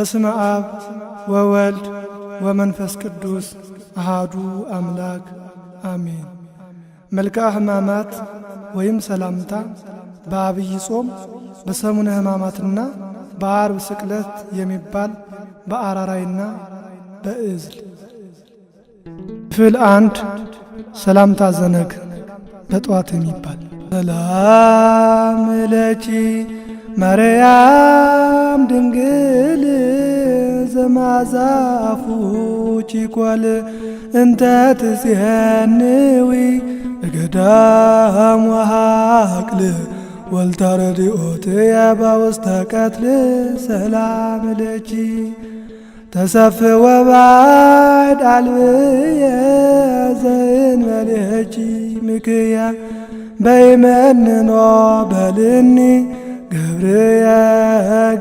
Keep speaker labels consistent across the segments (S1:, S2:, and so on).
S1: በስመ አብ ወወልድ ወመንፈስ ቅዱስ አሃዱ አምላክ አሜን። መልክአ ሕማማት ወይም ሰላምታ በአብይ ጾም በሰሙነ ሕማማትና በዓርብ ስቅለት የሚባል በአራራይና በእዝል። ክፍል 1 ሰላምታ ዘነግ በጠዋት የሚባል። ሰላም ለኪ ማርያም ድንግል ዘማዛፉ ቺኮል እንተ ትጼንዊ በገዳም ወሃቅል ወልተረዲኦት ያባውስተ ቀትል ሰላም ለኪ ተሰፍ ወባድ አልብየ ዘእንበሌኪ ምክያ በይመንኖ በልኒ ገብርየ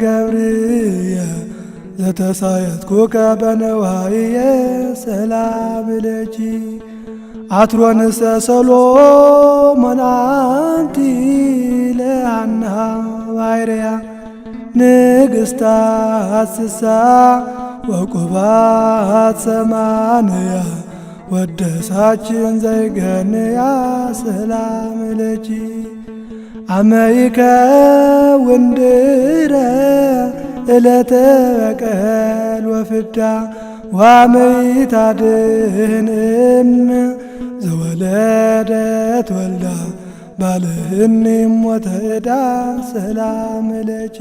S1: ገብርየ ዘተሳየጥኩከ በነዋየ ሰላም ለኪ አትሮንሰ ሰሎሞን አንቲ ለሐና ባሕርያ ንግሥታት ስሳ ወቁባት ሰማንያ ወደሳችን ዘይገንያ ሰላም ለኪ አመይከ ወንድረ ዕለተ በቀል ወፍዳ ዋመይታድህንም ዘወለደት ወልዳ ባልህንም ወተዕዳ ሰላም ለኪ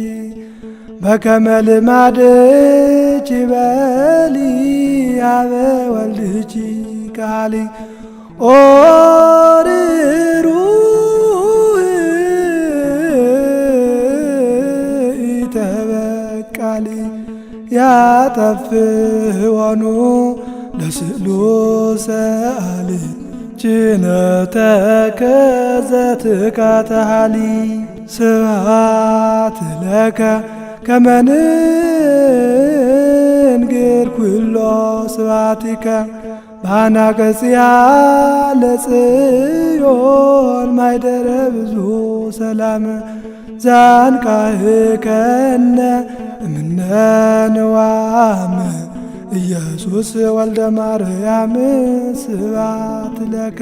S1: በከመ ልማድኪ በሊ አበ ወልድኪ ቃሊ ኦርሩ ኢተበቃሊ ያጠፍወኑ ለስእሉ ሰአሊ ጭነተከ ዘትካተሃሊ ስብሐት ለከ ከመ ንንግር ኩሎ ስብሐቲከ በአናቅጽያ ለጽዮን ማይደረ ብዙ ሰላም ዛንቃህከነ እምነ ንዋም ኢየሱስ ወልደ ማርያም ስብሐት ለከ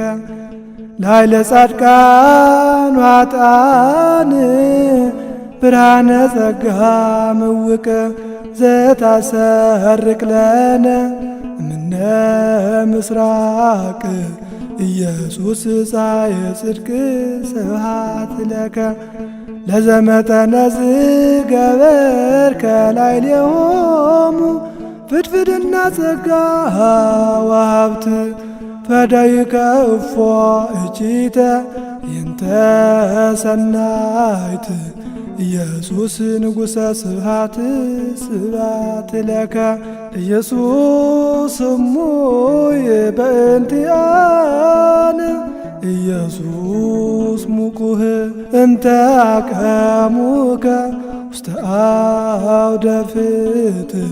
S1: ላዕለ ጻድቃን ወኃጥአን ብርሃነ ጸጋ ምውቅ ዘታሰርቅ ለነ እምነ ምስራቅ ኢየሱስ ፀሐየ ጽድቅ ስብሐት ለከ ለዘመጠነ ዝገበርከ ላዕሌሆሙ ፍድፍድና ጸጋ ወሀብት ፈዳይከ እፎ እቺተ ይንተ ሰናይት ኢየሱስ ንጉሠ ስብሐት ስብሐት ለከ ኢየሱስ እሙይ በእንቲአነ ኢየሱስ ሙቁህ እንተ አቀሙከ ውስተ አውደ ፍትሕ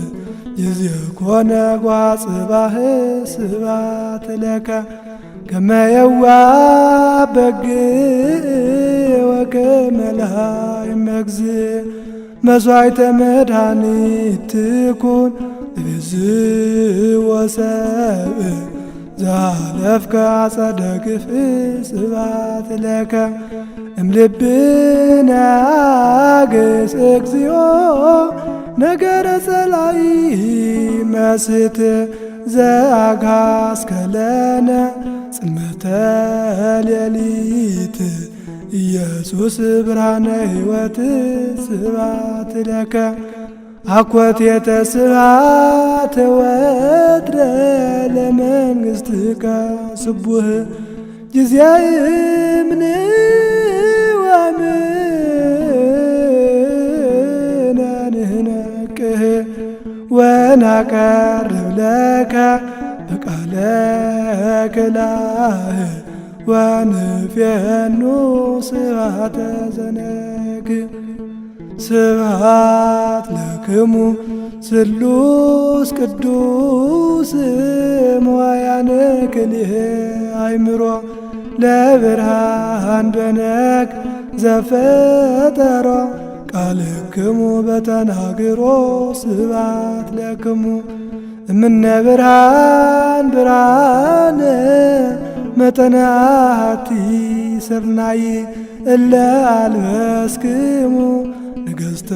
S1: ይዝኮነ ጓጽባህ ስብሐት ለከ ከመ የዋህ በግዕ ወከመ ለሃይ መግዝእ መሥዋዕተ መድኃኒት ትኩን እብዝሕ ወሰብእ ዘሃለፍከ አጸደ ግፍዕ ስብሐት ለከ እምልብነ አግስ እግዚኦ ነገረ ጸላኢ መስት ዘአግሃስከ ለነ ጽልመተ ሌሊት ኢየሱስ ብርሃነ ሕይወት ስብሐት ለከ አኮቴተ ስብሐት ወትረ ለመንግሥትከ ስቡህ ጊዜይምን ወምነንህነቅህ ወናቀርብ ለከ በቃለ ክላህ ወንፌኑ ስብሐተ ዘነግ ስብሐት ለክሙ ስሉስ ቅዱስ መዋያነ ክልኤ አእምሮ ለብርሃን በነግ ዘፈጠሮ ቃልክሙ በተናግሮ ስብሐት ለክሙ እምነ ብርሃን ብርሃነ መጠነ አሐቲ ስርናይ እለ አልበስክሙ ንግሥተ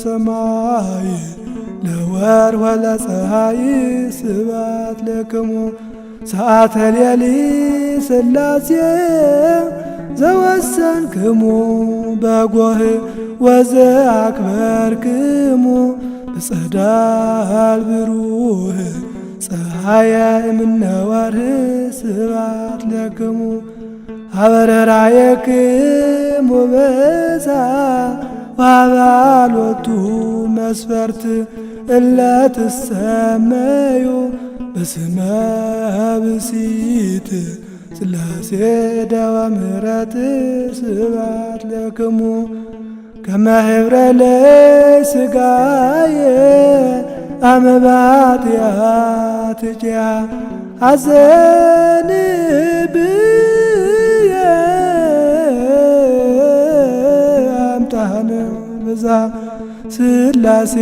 S1: ሰማይ ለወርኅ ወለፀሐይ ስብሐት ለክሙ ሰዓተ ሌሊት ሥላሴ ዘወሰንክሙ በጎህ ወዘአክበርክሙ በጸዳል ብሩህ ፀሐየ እምነ ወርኅ ስብሐት ለክሙ አበረራየክሙ በዛ ወአባሎቱ መስፈርት እለ ትሰመዩ በስመ ብእሲት ሥላሴ ደወ ምሕረት ስብሐት ለክሙ ከመ ኅብረ ለይ ሥጋየ አመ ባትያትኪያ አዘንብየ አምጣነ በዛ ሥላሴ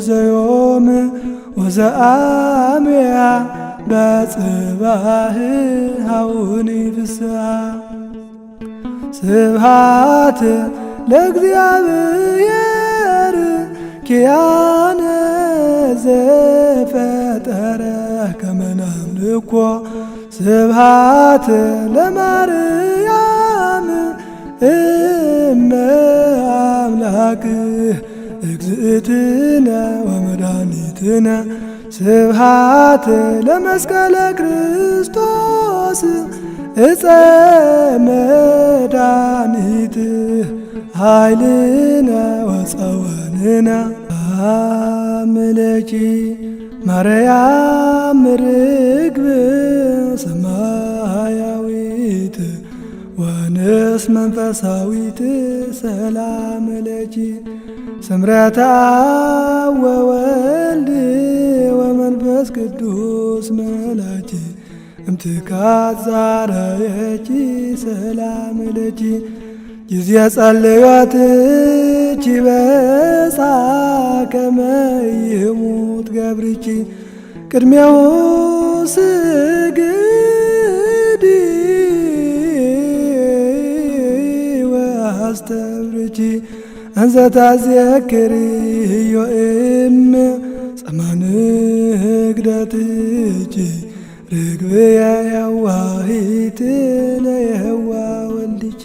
S1: ዘዮም ወዘአምያ በጽባህ ሀውኒ ፍስሐ ስብሐት ለእግዚአብሔር ኪያነ ዘፈጠረ ከመ ናምልኮ ስብሐት ለማርያም እመ አምላክ እግዝእትነ ወመድኃኒትነ ስብሐት ለመስቀለ ክርስቶስ እፀ መድኃኒት ኃይልነ ወፀወንነ አምለኪ ማርያም ርግብ ሰማያዊት ወንስ መንፈሳዊት ሰላም ለኪ ስምረተ አብ ወወልድ ወመንፈስ ቅዱስ መላኪ እምትካት ዛረየኪ ሰላም ለኪ ጊዜ ጸልዮትኪ በጻ ከመ ይሙት ገብርኪ ቅድሜው ስግድ ወአስተብርኪ እንዘ ታዘክርዮ እም ጸማንግደትኪ ርግብየ የዋሂት ለየዋ ወልድኪ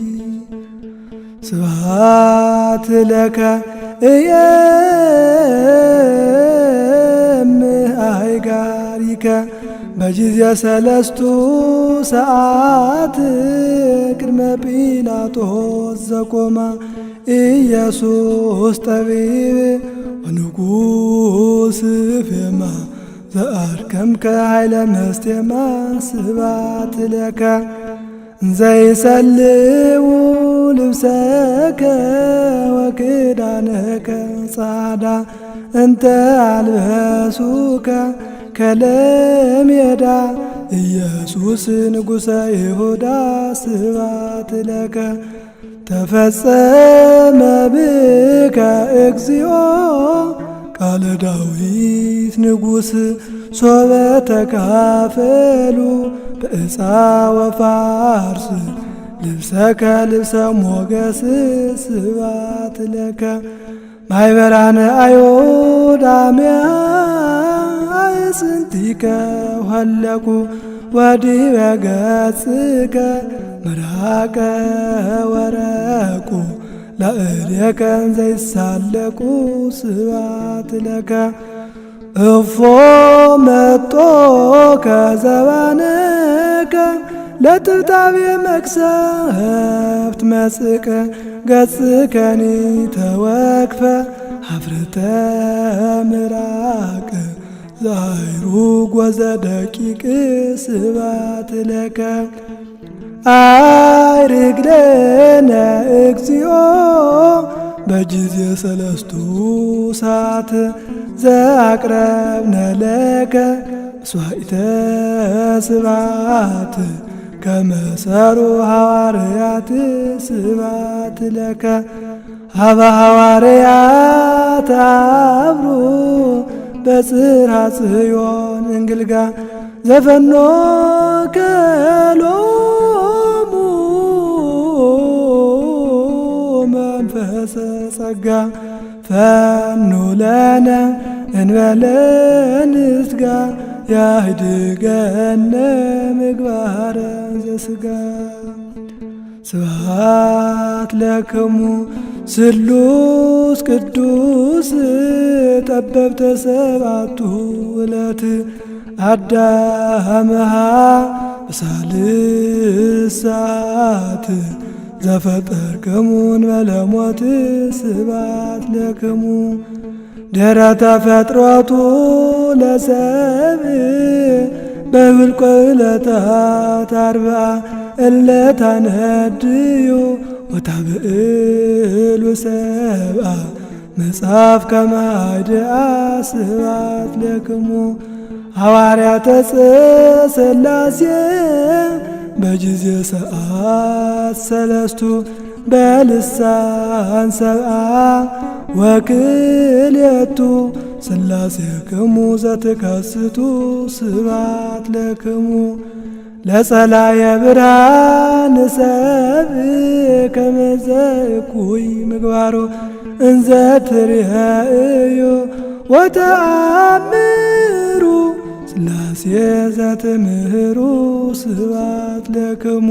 S1: ስብሐት ለከ እየምአይጋሪከ በጊዜ ሰለስቱ ሰዓት ቅድመ ጲላጦስ ዘቆማ ኢየሱስ ጠቢብ ወንጉሥ ፌማ ዘአድከምከ ኃይለ መስቴማ ስብሐት ለከ እንዘይሰልው ልብሰከ ወክዳነከ ጻዕዳ እንተ አልበሱከ ከለሜዳ ኢየሱስ ንጉሠ ይሁዳ ስብሐት ለከ ተፈጸመ ብከ እግዚኦ ቃለ ዳዊት ንጉሥ ሶበ ተካፈሉ በዕፃ ወፋርስ ልብሰከ ልብሰ ሞገስ ስብሐት ለከ ማኅበራነ አይሁድ አምያ አዕጽንቲከ ሀለቁ ወዲበ ገጽከ ምራቀ ወረቁ ለእዴከ እንዘ ይሳለቁ ስብሐት ለከ እፎ መጦ ከዘባነከ ለጥብጣቤ መቅሰፍት መጽቀ ገጽከኒ ተወክፈ ኀፍረተ ምራቅ ዛይሩግ ወዘደቂቅ ስብሐት ለከ አይርግ ለነ እግዚኦ በጊዜ ሰለስቱ ሰዓት ዘአቅረብነ ለከ መስዋዕተ ስብሐት ከመ ሰሩ ሐዋርያት ስብሐት ለከ ሀበ ሐዋርያት አብሩ በጽርሐ ጽዮን እንግልጋ ዘፈኖ ከሎሙ መንፈሰ ጸጋ ፈኑ ለነ እንበለ ንስጋ ያህድገነ ምግባረ ዘሥጋ ስብሐት ለክሙ ስሉስ ቅዱስ ጠበብተ ሰባቱ ዕለት አዳመሃ በሳልስ ሰዓት ዘፈጠርክሙን በለሞት ስብሐት ለክሙ ድኅረ ተፈጥሮቱ ለሰብእ በብልቆ ዕለታት አርብዓ እለ ታነድዩ ወታብዕሉ ሰብአ መጽሐፍ ከማይድአ ስብሐት ለክሙ ሐዋርያተ ሥላሴ በጊዜ ሰዓት ሰለስቱ በልሳን ሰብአ ወክልኤቱ ሥላሴክሙ ዘትከስቱ ስብሐት ለክሙ ለጸላየ ብርሃን ሰብእ ከመ ዘእኩይ ምግባሮ እንዘ ትርእዩ ወተአምሩ ሥላሴ ዘትምህሩ ስብሐት ለክሙ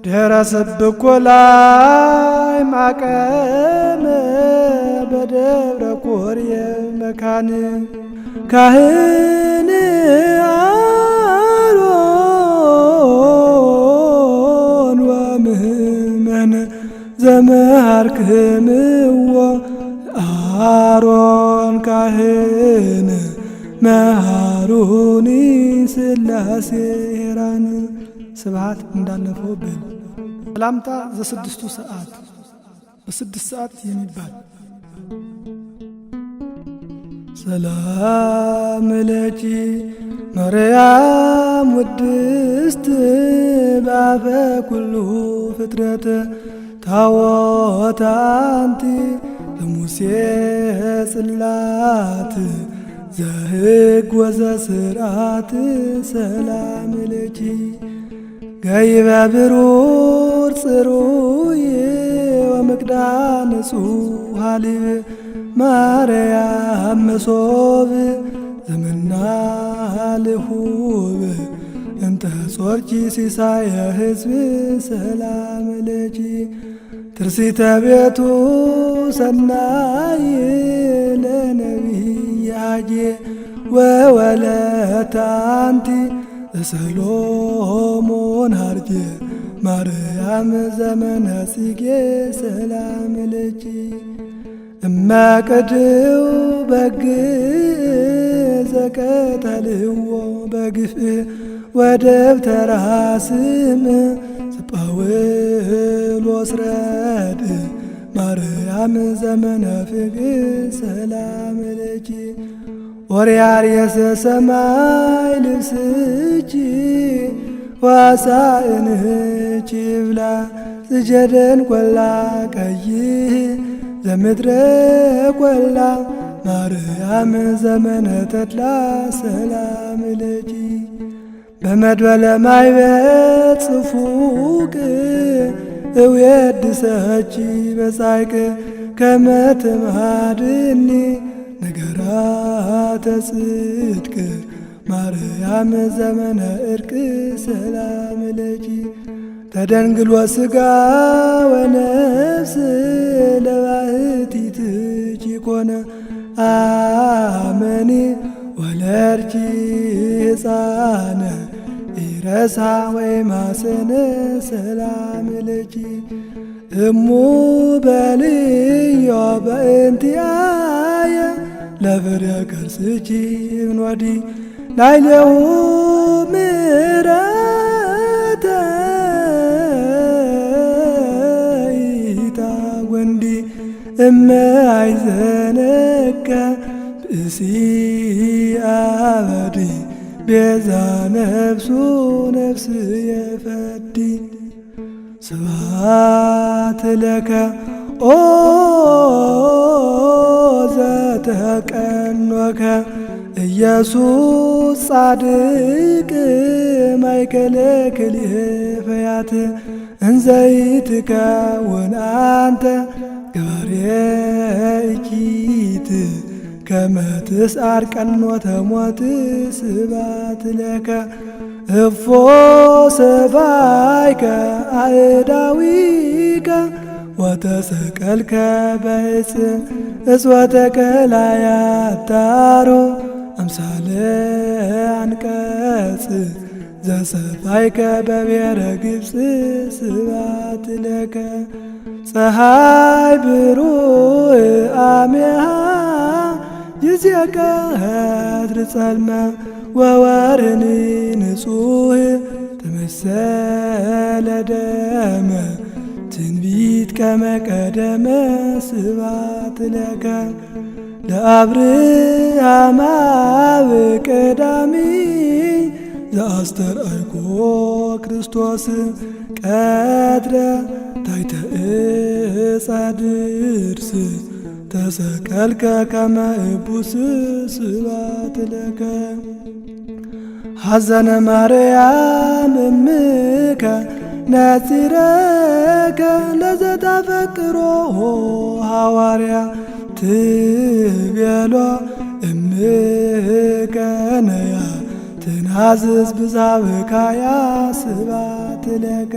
S1: ድኅረ ስብኮ ላይ ማቀመ በደብረ ኮርየ መካን ካህን አሮን ወምእመን ዘመሃርክምዎ አሮን ካህን መሃሩኒ ሥላሴ ሄራን ስብሐት እንዳለፈው በል ሰላምታ ዘስድስቱ ሰዓት በስድስት ሰዓት የሚባል ሰላም ለኪ ማርያም ውድስት በአፈ ኩሉ ፍጥረት ታቦተ አንቲ ለሙሴ ጽላት ዘሕግ ወዘሥርዓት ሰላም ለኪ ገይበ ብሩር ጽሩይ ወምቅዳን ንጹሕ ሀሊብ ማርያም መሶብ ዘመና ልሁብ እንተ ጾርኪ ሲሳየ ሕዝብ ሰላም ለኪ ትርሲተ ቤቱ ሰናይ ለነቢይ አጌ ወወለተ አንቲ ዘሰሎሞን ሀርጌ ማርያም ዘመነ ጽጌ ሰላም ለኪ እማቀድው በግ ዘቀተልዎ በግፍእ ወደብተራ ስም ጳውሎስ ረድ ማርያም ዘመነ ፍቅር ሰላም ለኪ ኦርያርየሰ ሰማይ ልብስኪ ዋሳእንኪ ብላ ዝጀደን ቈላ ቀይህ ዘምድረ ቈላ ማርያም ዘመነ ተድላ ሰላም ለኪ በመድበለ ማይበት ጽፉቅ እውየድሰኪ በጻይቅ ከመ ትምሃድኒ ነገራተ ጽድቅ ማርያም ዘመነ ዕርቅ ሰላም ለኪ ተደንግሎ ሥጋ ወነፍስ ለባሕቲትኪ ኮነ አመኒ ወለድኪ ሕፃነ ኢረሳ ወይማሰነ ሰላም ለኪ እሙ በልዮ በእንቲአየ ለፍሬ ከርስኪ እምኖዲ ላዕሌሁ ምሕረተ ኢታጐንዲ እመ አይዘነጋ ብእሲ አበዲ ቤዛ ነፍሱ ነፍስ የፈዲ ስብሐት ለከ ኦ ዘተቀኖከ ኢየሱስ ጻድቅ ማእከለ ክልኤ ፈያት እንዘይትከውን አንተ ገባሬ እኪት ከመ ትስዓር ቀኖተ ሞት ስብሐት ለከ እፎ ሰባይከ አእዳዊከ ወተሰቀልከ በዕፀ እጽወተ ቀላያት ዳሮ አምሳለ አንቀጽ ዘሰፋይከ በብሔረ ግብፅ ስብሐት ለከ ፀሐይ ብሩህ አሜሃ ይእዜከ ኅድር ጸልመ ወወርኅኒ ንጹሕ ተመሰለ ደመ ትንቢት ከመ ቀደመ ስብሐት ለከ ለአብርሃም አብ ቀዳሚ ዘአስተርአይኮ ክርስቶስ ቀትረ ታሕተ ዕፀ ድርስ ተሰቀልከ ከመ እቡስ ስብሐት ለከ ሐዘነ ማርያም እምከ ነጺረከ ለዘታፈቅሮ ሐዋርያ ትቤሎ እምከ ነያ ትናዝዝ ብዛብካያ ስብሐት ለከ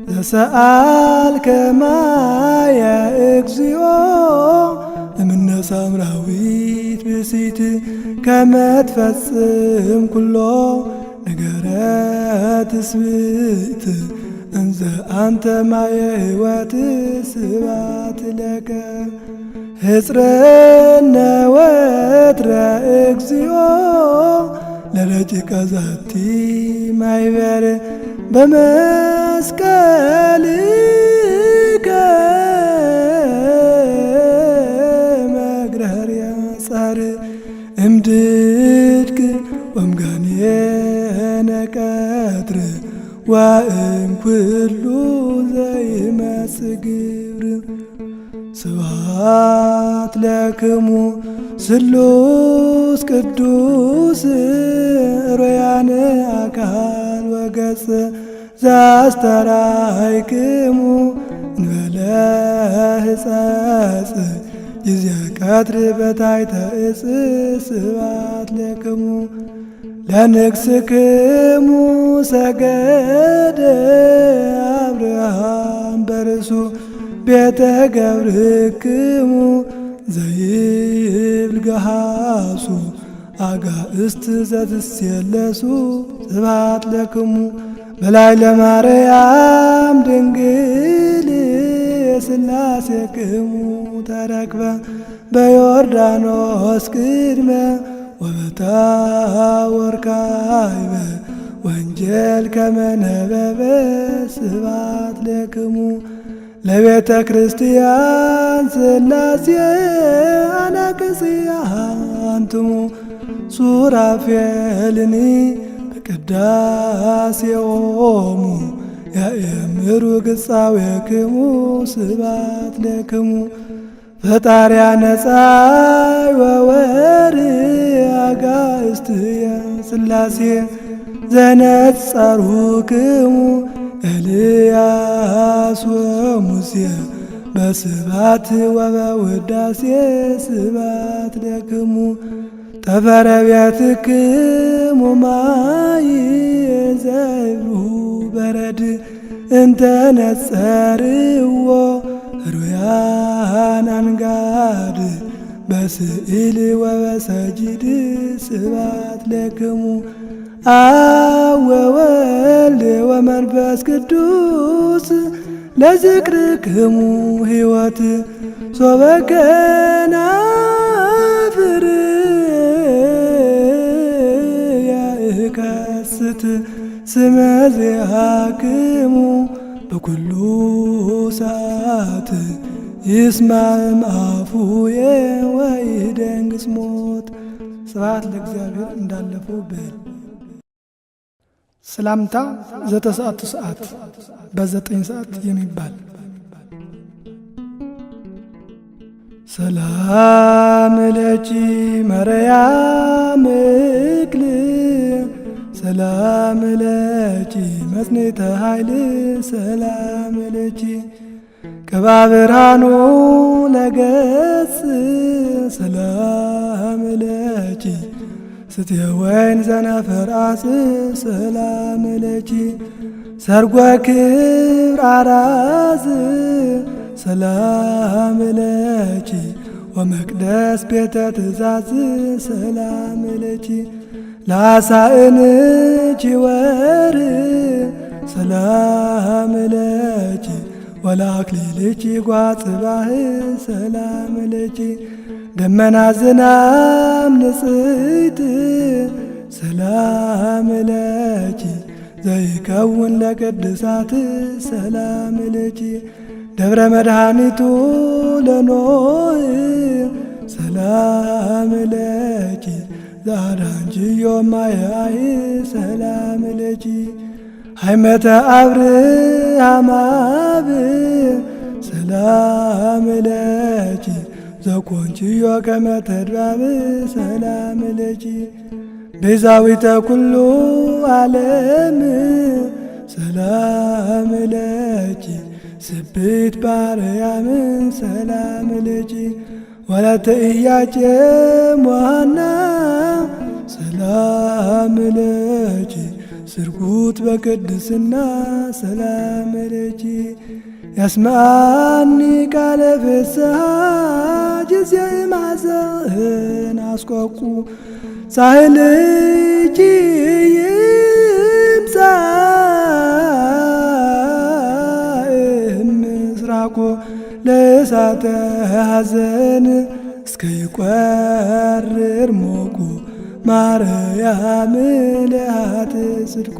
S1: ዘሰአልከ ማየ እግዚኦ እምነ ሳምራዊት ብእሲት ከመ ትፈጽም ኩሎ ነገረ ትስብእት እንዘ አንተ ማየ ሕይወት ስብሐት ለከ ሕጽረነ ወትረ እግዚኦ ለረቂቀ ዛቲ ማኅበር በመስቀልከ መግረርያ ጻር እምድድግ ወምጋኔነ ቀትር ወእምኩሉ ዘይመጽእ ግብር ስብሐት ለክሙ ስሉስ ቅዱስ ሮያነ አካል ወገጽ ዘአስተርአይክሙ እንበለ ሕጸጽ ጊዜ ቀትር በታሕተ ዕፅ ስብሐት ለክሙ ለንግሥክሙ ሰገደ አብርሃም በርእሱ ቤተ ገብርክሙ ዘይብል ገሃሱ አጋእስት ዘትሴለሱ ስብሐት ለክሙ በላይ ለማርያም ድንግል የሥላሴክሙ ተረክበ በዮርዳኖስ ቅድመ ወበታቦር ካዕበ ወንጌል ከመ ነበበ ስብሐት ለክሙ ለቤተ ክርስቲያን ሥላሴ አናቅጽያ አንትሙ ሱራፌልኒ በቅዳሴዎሙ ያእምሩ ግጻዌክሙ ስብሐት ለክሙ ፈጣርያ ነጻይ ወወርኅ አጋእዝትየ ሥላሴ ዘነጸሩክሙ ኤልያስ ወሙሴ በስብሐት ወበውዳሴ ስብሐት ለክሙ ጠፈረ ቤትክሙ ማይ ዘይብሉ በረድ እንተ ነጸርዎ ሩያን አንጋድ በስዕል ወበሰጅድ ስብሐት ለክሙ አብ ወወልድ ወመንፈስ ቅዱስ ለዝክርክሙ ሕይወት ሶበ ከናፍር ያእከስት ስመ ዚአክሙ በኩሉ ሰዓት ይስማዕም አፉየ ወይደንግጽ ሞት። ስብሐት ለእግዚአብሔር እንዳለፈው በል። ሰላምታ ዘተሰዓቱ ሰዓት በ9 ሰዓት የሚባል ሰላም ለኪ ማርያም እክል ሰላም ለኪ መጽኔተ ኃይል ሰላም ለኪ ከባብርሃኑ ለገጽ ሰላም ለኪ ስትየ ወይን ዘነፍርአጽ ሰላም ለኪ ሰርጓ ክብር አራዝ ሰላም ለኪ ወመቅደስ ቤተ ትእዛዝ ሰላም ለኪ ለአሳእንኪ ወር ሰላም ለኪ ወለአክሊልኪ ጓጽባህ ሰላም ለኪ ደመና ዝናም ንጽሕት ሰላም ለኪ ዘይከውን ለቅድሳት ሰላም ለኪ ደብረ መድኃኒቱ ለኖህ ሰላም ለኪ ዛዳንጅዮ ማያይ ሰላም ለኪ ሃይመተ አብርሃም አብ ሰላም ለኪ ዘኮንችዮ ከመ ተድባብ ሰላም ለኪ ቤዛዊተ ኩሉ ዓለም ሰላም ለኪ ስብሕት በአርያም ሰላም ለኪ ወለተ ኢያቄም ወሐና ሰላም ለኪ ስርጉት በቅድስና ሰላም ለኪ ያስማኒ ቃለ ፍስሐ ጊዜ ማዘን አስቆቁ ሳህልኪ ይምጻ ምስራቆ ለእሳተ ሐዘን እስከ ይቈርር ሞቁ ማርያም ለሃት ጽድቁ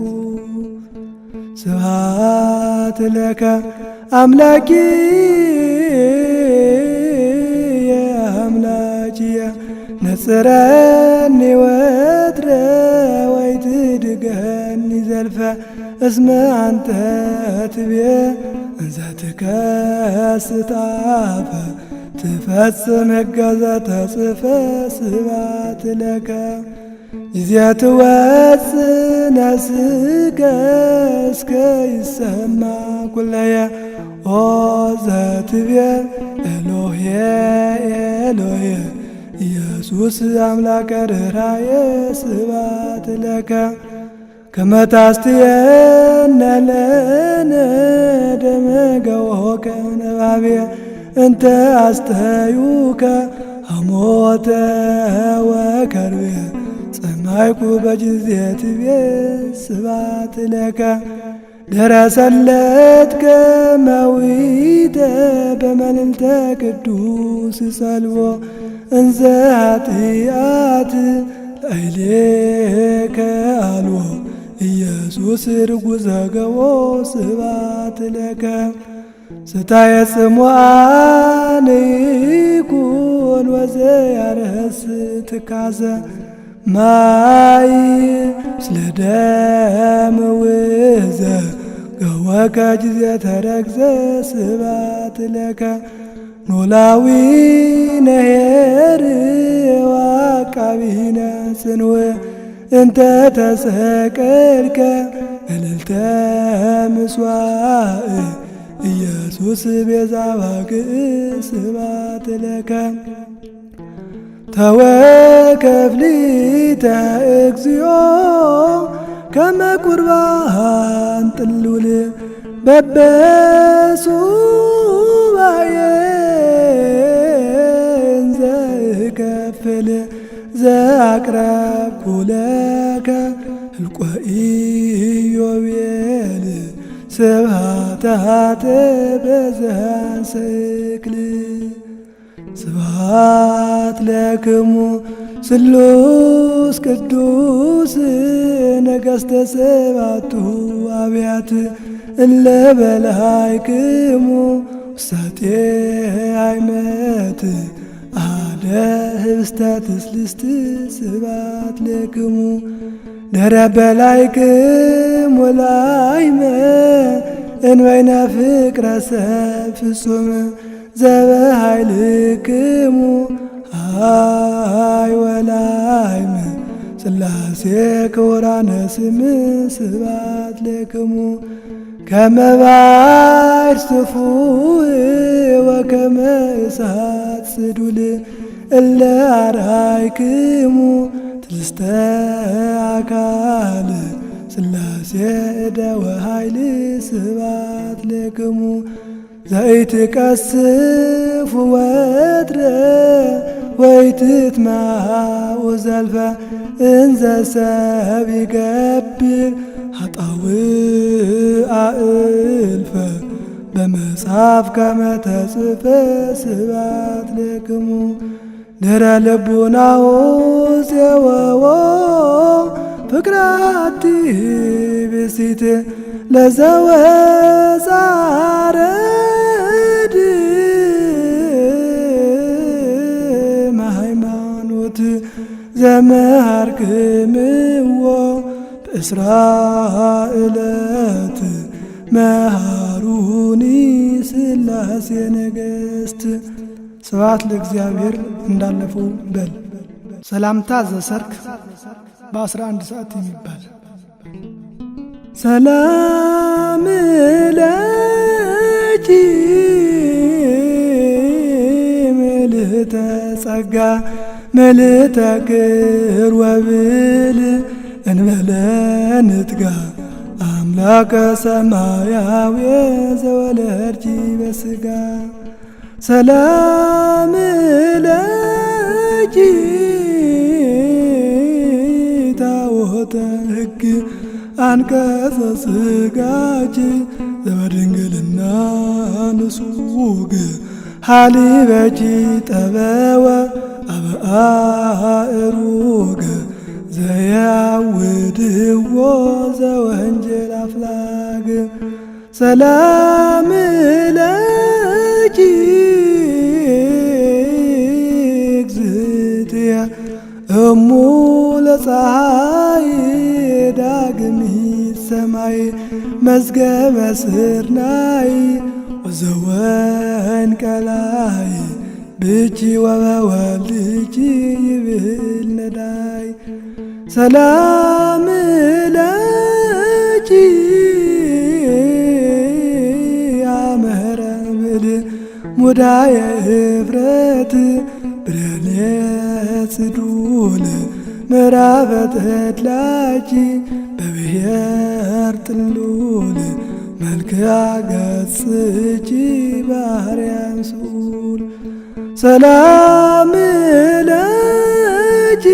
S1: ስብሐት ለከ አምላኪየ አምላኪየ ነጽረኒ ወትረ ወይትድገኒ ዘልፈ እስመ አንተ ትቤ እንዘ ትከስት አፈ ትፈጽም ሕገ ዘተጽፈ ስብሐት ለከ ጊዜ ትወፅእ ነፍስከ እስከ ይሰማ ኩለየ ኦ ዘትቤ ኤሎሄ ኤሎሄ ኢየሱስ አምላከ ርኅራኄ ስብሐት ለከ ከመ ታስትየነ ለነ ደመ ገቦከ ነባቤ እንተ አስተዩከ ሐሞተ ወከርቤ ጸማይኩ በጊዜ ትቤ ስብሐት ለከ ደረሰለትከ መዊተ በመልዕልተ ቅዱስ ጸልቦ እንዘ ኃጢአት ላዕሌከ አልቦ ኢየሱስ ርጉዘ ገቦ ስብሐት ለከ ስታየ ጽሙዓን ይኩን ወዘያርህስ ትካዘ ማይ ምስለ ደም ውእዘ ገወከ ጊዜ ተረግዘ ስብሐት ለከ ኖላዊ ነኄር ወዐቃቢነ ጽንዕ እንተ ተሰቀልከ እልልተ ምሥዋዕ ኢየሱስ ቤዛ ባግዕ ስብሐት ለከ ተወከፍ ሊተ እግዚኦ ከመ ቁርባን ጥሉል በበሱባዔ እንዘ እከፍል ዘአቅረብኩ ለከ ህልቆ ኢዮቤል ስብሐተ በዘአንስክል ስብሐት ለክሙ ስሉስ ቅዱስ ነገሥተ ሰባቱ አብያት እለ በላዕክሙ ውሳጤ አይመት አሐደ ህብስተ ትስልስት ስብሐት ለክሙ ድኅረ በላዕክሙ ላዕይመ እንበይነ ፍቅረ ሰብ ፍጹም ዘበኃይልክሙ አይ ወላይም ሥላሴ ክቡራነ ስም ስብሐት ለክሙ ከመ ባሕር ስፉሕ ወከመ እሳት ጽዱል እለ አርአይክሙ ትልስተ አካል ሥላሴ እደ ወኃይል ስብሐት ለክሙ ዘይትቀስፉ ወትረ ወይትትመሃው ዘልፈ እንዘ ሰብ ይገብር ኃጣውእ እልፈ በመጽሐፍ ከመ ተጽሕፈ ስብሐት ለክሙ ድኅረ ልቡናሁ ፄወዎ ፍቅራቲ ብእሲት ለዘወፃረድ ሃይማኖት ዘመሃርክምዎ በእስራ ዕለት መሃሩኒ ሥላሴ ነገሥት። ስብሐት ለእግዚአብሔር። እንዳለፈው በል ሰላምታ ዘሰርክ በ11 ሰዓት የሚባል ሰላም ለኪ ምልዕተ ጸጋ ምልዕተ ክብር ወብል እንበለ ንትጋ አምላከ ሰማያዊ ዘወለድኪ በሥጋ ሰላም ለኪ ታቦተ ሕግ አንቀጸ ሥጋኪ ዘበድንግልና ንሱግ ሀሊበኪ ጠበወ አበአእሩግ ዘያውድዎ ዘወንጀል አፍላግ ሰላም ለኪ እግዝእትየ እሙ ለፀሐይ ዳግሚት ሰማይ መዝገበ ስርናይ ወዘወን ቀላይ ብኪ ወበወልድኪ ይብል ነዳይ ሰላም ለኪ አመረ ብል ሙዳየ እፍረት ብርሌ ጽዱል ምዕራፈ ተድላኪ በብሔር ጥሉል መልክዓ ገጽኪ ባህርያም ስኡል ሰላም ለኪ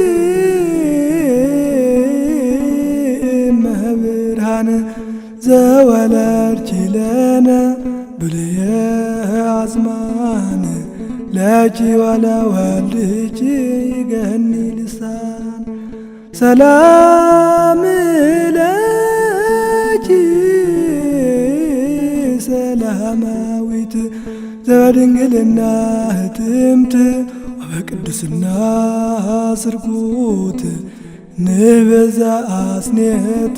S1: እመብርሃን ዘወለድኪ ለነ ብልየ አዝማን ለኪ ወለወልድኪ ይገኒ ልሳን ሰላም ለኪ ሰላማዊት ዘበድንግልና ህትምት ወበቅድስና ስርጉት ንበዛ አስኔት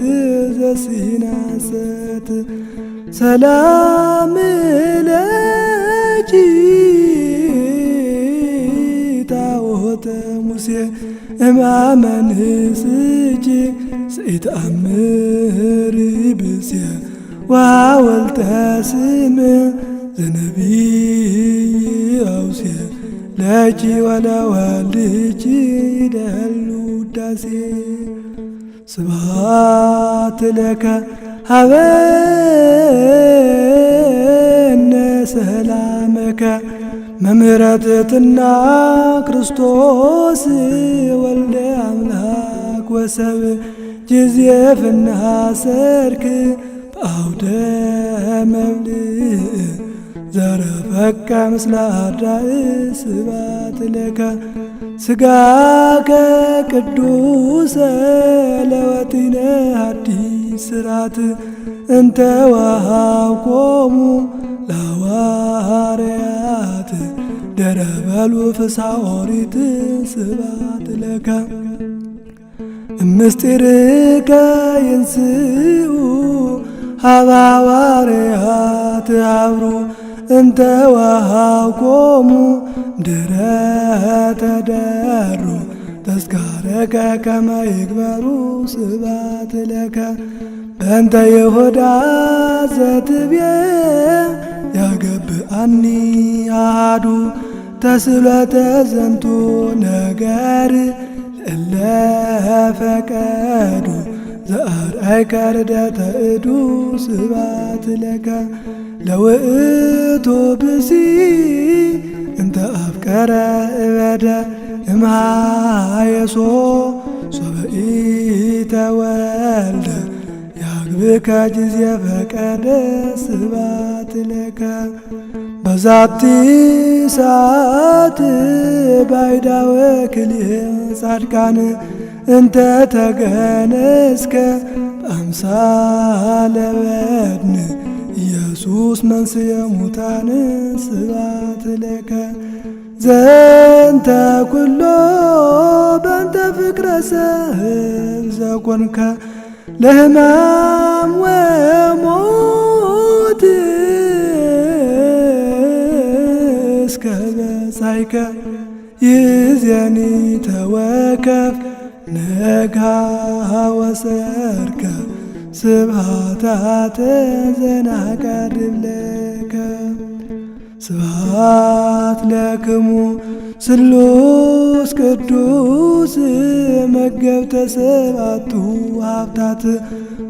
S1: ዘሲናሰት ሰላም ለኪ ታቦተ ሙሴ እማመንስኪ ዘይተአምር ብእሴ ወሐወልተ ስም ዘነቢይ አውሴ ለኪ ወለወልድኪ ይደሉ ውዳሴ ስብሐት ለከ ሀበነ ሰላመከ መምህረትትና ክርስቶስ ወልደ አምላክ ወሰብ ጊዜ ፍና ሰርክ በአውደ መብልዕ ዘረፈቀ ምስለ አርዳእ ስብሐት ለከ ሥጋከ ቅዱሰ ለወጢነ ሐዲስ ሥርዓት እንተ ወሀብኮሙ ለሐዋርያት ደረበሉ ፍስሐ ኦሪት ስብሐት ለከ እምስጢርከ ይንስኡ ሀበ ሐዋርያት አብሩ እንተ ወሃብኮሙ ድረ ተደሩ ተስካረከ ከመ ይግበሩ ስብሐት ለከ በእንተ ይሁዳ ዘትቤ ያገብአኒ አሐዱ ተስእለተ ዘንቱ ነገር እለ ፈቀዱ ዘአርአይከ ርደተ እዱ ስብሐት ለከ ለውእቱ ብእሲ እንተ አፍቀረ እበደ እምሃየሶ ሶበ ኢተወልደ ያግብከ ጊዜ ፈቀደ ስብሐት ለከ በዛቲ ሰዓት ባይዳወ ክልኤ ጻድቃን እንተ ተገነስከ በአምሳለ በድን ኢየሱስ መንሥኤ ሙታን ስብሐት ለከ ዘንተ ኩሎ በእንተ ፍቅረ ሰብ ዘኮንከ ለሕማም ወሞት እስከ በጻይከ ይእዜኒ ተወከፍ ነግሃ ወሰርከ ስብሐተ ዘናቀርብ ለከ ስብሐት ለክሙ ስሉስ ቅዱስ መገብተ ሰባቱ ሀብታት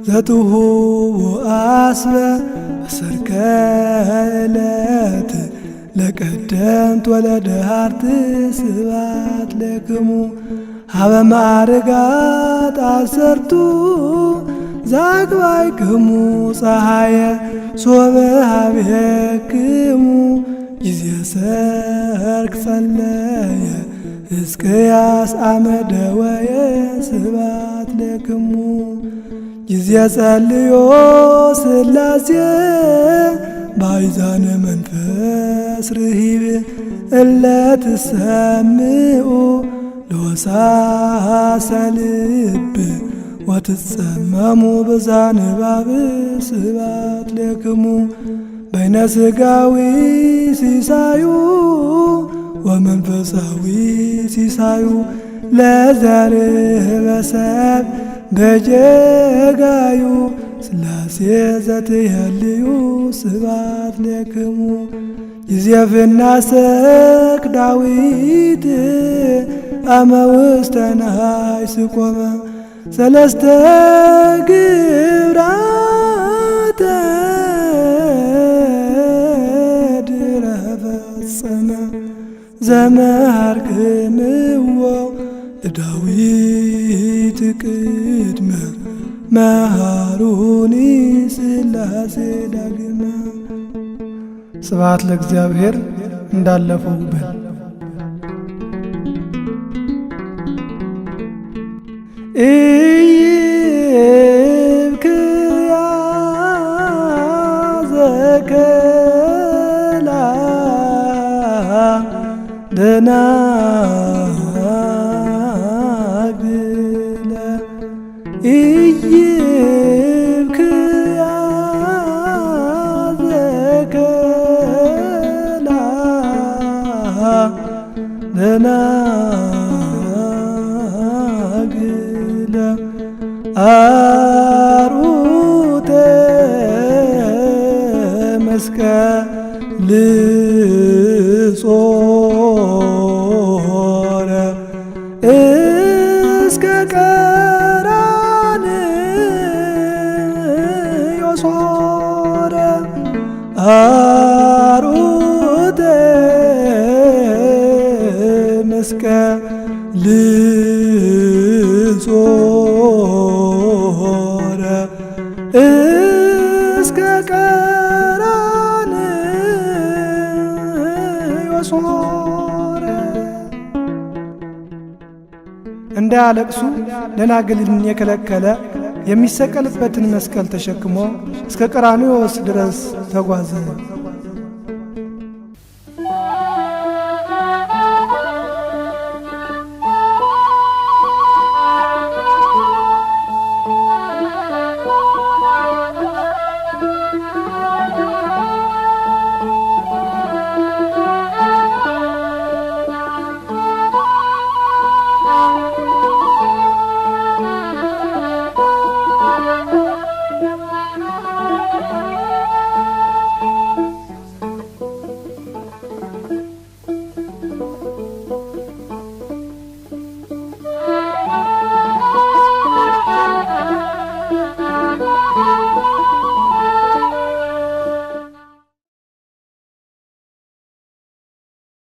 S1: ዘትሁቡ አስበ በሰርከ ዕለት ለቀደምት ወለደሃርት ስብሐት ለክሙ ሀበ ማዕርጋት አሰርቱ ዛግባይክሙ ፀሐየ ሶበ ሀቤክሙ ጊዜ ሰርክ ጸለየ ሕዝቅያስ አመ ደወየ ስብሐት ለክሙ ጊዜ ጸልዮ ሥላሴ ባይዛነ መንፈስ ርሂብ እለ ትሰምዑ ለወሳሰ ልብ ወትጸመሙ በዛንባብ ስብሐት ለክሙ በይነ ሥጋዊ ሲሳዩ ወመንፈሳዊ ሲሳዩ ለዘርህበ ሰብ በጀጋዩ ሥላሴ ዘትሄልዩ ስብሐት ለክሙ ይዜፍና ሰቅ ዳዊት አመ ውስተ ናይስ ቆመ ሰለስተ ግብራተ ድረ ፈጸመ ዘመሃርክምዎ ለዳዊት ቅድመ መሃሩኒ ሥላሴ ዳግመ። ስብሐት ለእግዚአብሔር እንዳለፈው በል ኢይብክያ ዘከላ ደናግለ ኢይብክያ ዘከላ ደናግለ አሩተ መስቀል ጾረ እስከ ቀራንዮ ጾረ አሩተ መስቀል ጾረ እስከ ቀራንዮ ጾረ። እንዳያለቅሱ ደናግልን የከለከለ የሚሰቀልበትን መስቀል ተሸክሞ እስከ ቀራንዮስ ድረስ ተጓዘ።